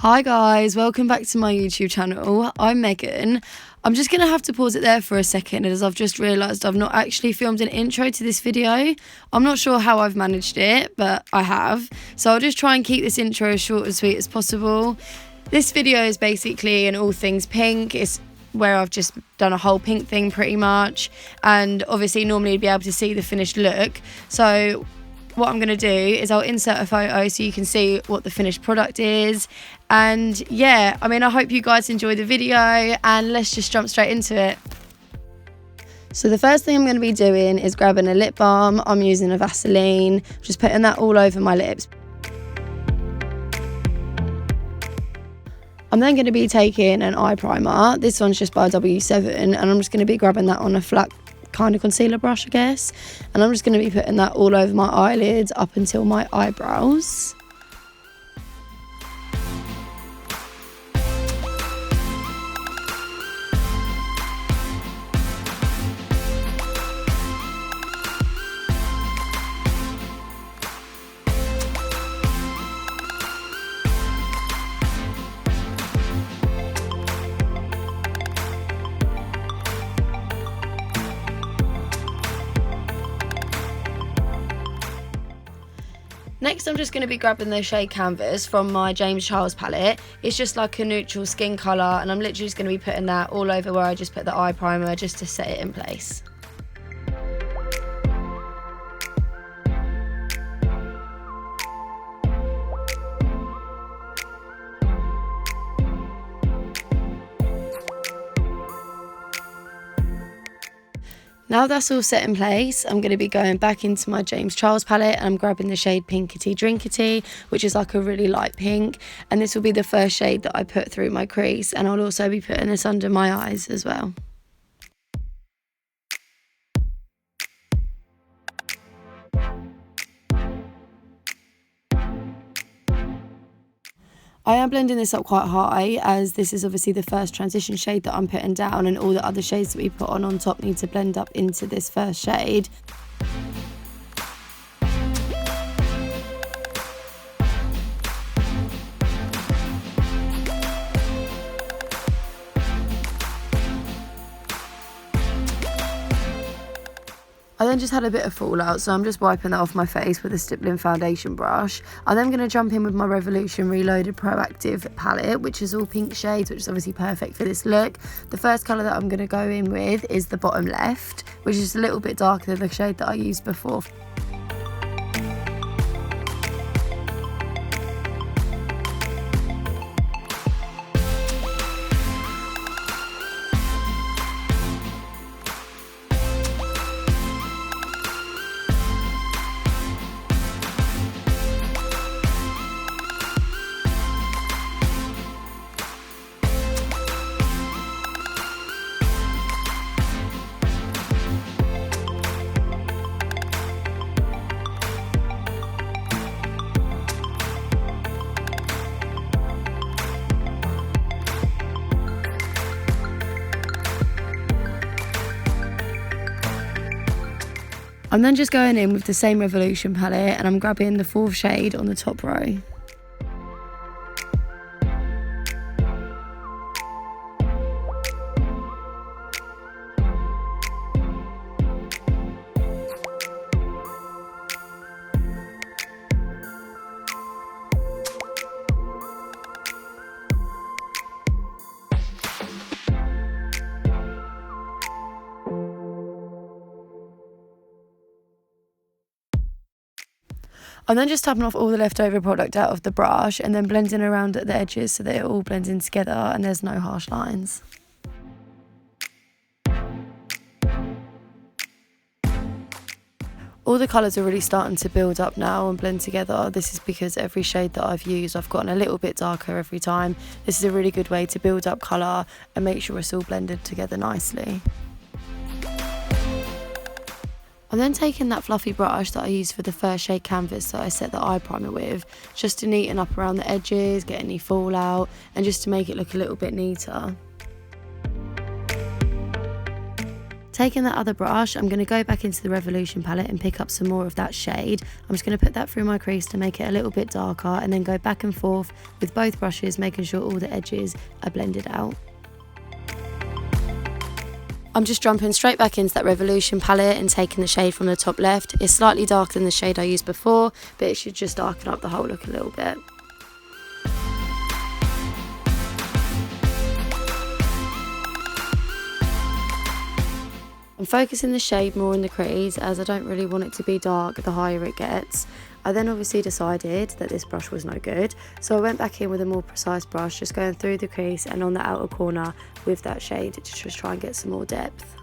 Hi guys, welcome back to my YouTube channel. I'm Megan. I'm just going to have to pause it there for a second as I've just realised I've not actually filmed an intro to this video. I'm not sure how I've managed it, but I have. So I'll just try and keep this intro as short and sweet as possible. This video is basically an all things pink. It's where I've just done a whole pink thing pretty much. And obviously normally you'd be able to see the finished look. So what I'm going to do is I'll insert a photo so you can see what the finished product is. And yeah, I mean, I hope you guys enjoy the video and let's just jump straight into it. So the first thing I'm going to be doing is grabbing a lip balm. I'm using a Vaseline, just putting that all over my lips. I'm then going to be taking an eye primer. This one's just by W7 and I'm just going to be grabbing that on a flat kind of concealer brush, I guess, and I'm just going to be putting that all over my eyelids up until my eyebrows. Next, I'm just going to be grabbing the shade Canvas from my James Charles palette. It's just like a neutral skin colour, and I'm literally just going to be putting that all over where I just put the eye primer just to set it in place. Now that's all set in place, I'm going to be going back into my James Charles palette and I'm grabbing the shade Pinkety Drinkety, which is like a really light pink, and this will be the first shade that I put through my crease, and I'll also be putting this under my eyes as well. I am blending this up quite high as this is obviously the first transition shade that I'm putting down, and all the other shades that we put on top need to blend up into this first shade. I then just had a bit of fallout, so I'm just wiping that off my face with a stippling foundation brush. I'm then going to jump in with my Revolution Reloaded Proactive palette, which is all pink shades, which is obviously perfect for this look. The first colour that I'm going to go in with is the bottom left, which is a little bit darker than the shade that I used before. I'm then just going in with the same Revolution palette and I'm grabbing the fourth shade on the top row. I'm then just tapping off all the leftover product out of the brush and then blending around at the edges so that it all blends in together and there's no harsh lines. All the colours are really starting to build up now and blend together. This is because every shade that I've used, I've gotten a little bit darker every time. This is a really good way to build up colour and make sure it's all blended together nicely. I'm then taking that fluffy brush that I used for the first shade Canvas that I set the eye primer with, just to neaten up around the edges, get any fallout, and just to make it look a little bit neater. Taking that other brush, I'm going to go back into the Revolution palette and pick up some more of that shade. I'm just going to put that through my crease to make it a little bit darker, and then go back and forth with both brushes, making sure all the edges are blended out. I'm just jumping straight back into that Revolution palette and taking the shade from the top left. It's slightly darker than the shade I used before, but it should just darken up the whole look a little bit. I'm focusing the shade more in the crease, as I don't really want it to be dark the higher it gets. I then obviously decided that this brush was no good, so I went back in with a more precise brush, just going through the crease and on the outer corner with that shade to just try and get some more depth.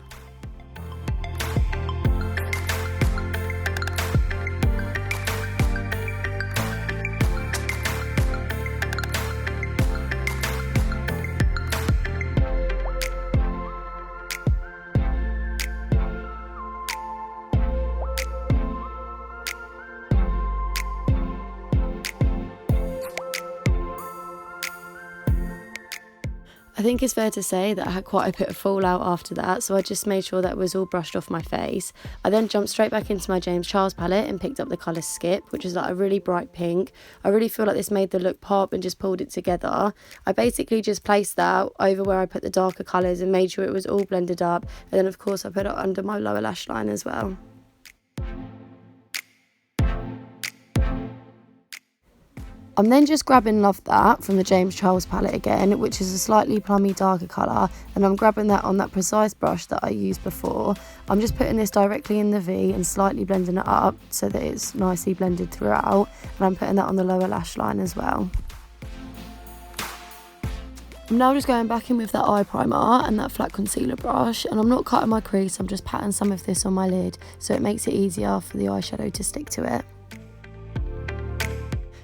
I think it's fair to say that I had quite a bit of fallout after that, so I just made sure that it was all brushed off my face. I then jumped straight back into my James Charles palette and picked up the colour Skip, which is like a really bright pink. I really feel like this made the look pop and just pulled it together. I basically just placed that over where I put the darker colours and made sure it was all blended up, and then of course I put it under my lower lash line as well. I'm then just grabbing Love That from the James Charles palette again, which is a slightly plummy darker colour, and I'm grabbing that on that precise brush that I used before. I'm just putting this directly in the V and slightly blending it up so that it's nicely blended throughout, and I'm putting that on the lower lash line as well. I'm now just going back in with that eye primer and that flat concealer brush, and I'm not cutting my crease, I'm just patting some of this on my lid so it makes it easier for the eyeshadow to stick to it.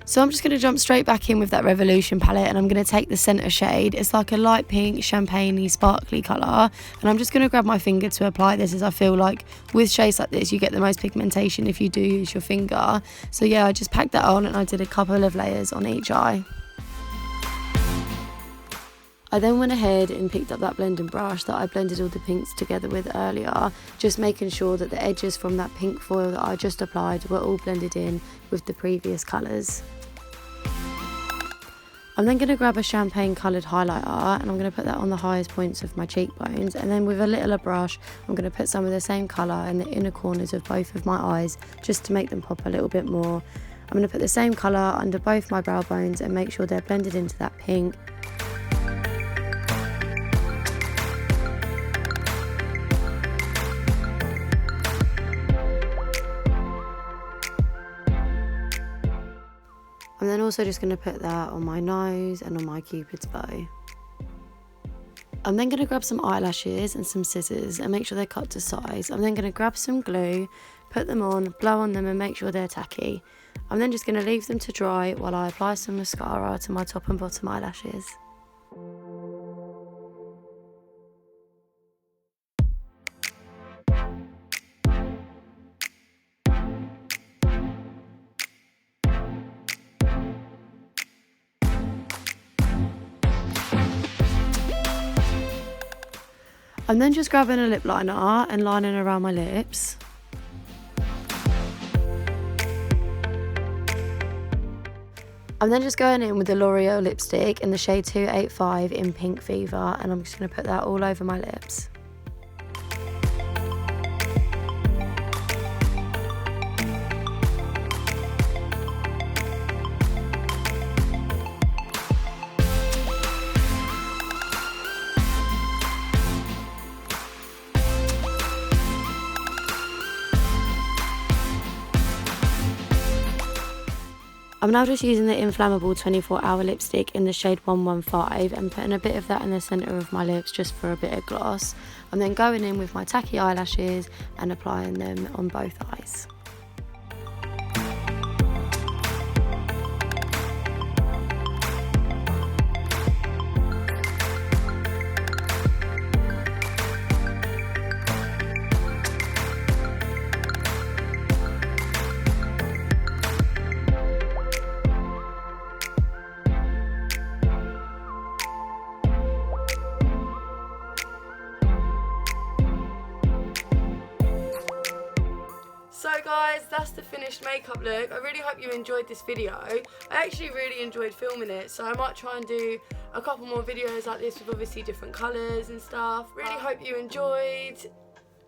So I'm just going to jump straight back in with that Revolution palette, and I'm going to take the centre shade. It's like a light pink, champagne-y, sparkly colour, and I'm just going to grab my finger to apply this, as I feel like with shades like this you get the most pigmentation if you do use your finger. So yeah, I just packed that on and I did a couple of layers on each eye. I then went ahead and picked up that blending brush that I blended all the pinks together with earlier, just making sure that the edges from that pink foil that I just applied were all blended in with the previous colours. I'm then going to grab a champagne coloured highlighter and I'm going to put that on the highest points of my cheekbones, and then with a littler brush I'm going to put some of the same colour in the inner corners of both of my eyes just to make them pop a little bit more. I'm going to put the same colour under both my brow bones and make sure they're blended into that pink. I'm then also just going to put that on my nose and on my cupid's bow. I'm then going to grab some eyelashes and some scissors and make sure they're cut to size. I'm then going to grab some glue, put them on, blow on them and make sure they're tacky. I'm then just going to leave them to dry while I apply some mascara to my top and bottom eyelashes. I'm then just grabbing a lip liner and lining around my lips. I'm then just going in with the L'Oreal lipstick in the shade 285 in Pink Fever, and I'm just going to put that all over my lips. I'm now just using the Inflammable 24-hour lipstick in the shade 115 and putting a bit of that in the centre of my lips just for a bit of gloss. I'm then going in with my tacky eyelashes and applying them on both eyes. that's the finished makeup look. I really hope you enjoyed this video. I actually really enjoyed filming it, so I might try and do a couple more videos like this with obviously different colours and stuff. Really hope you enjoyed.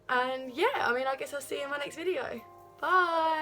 And yeah, I mean, I guess I'll see you in my next video. Bye!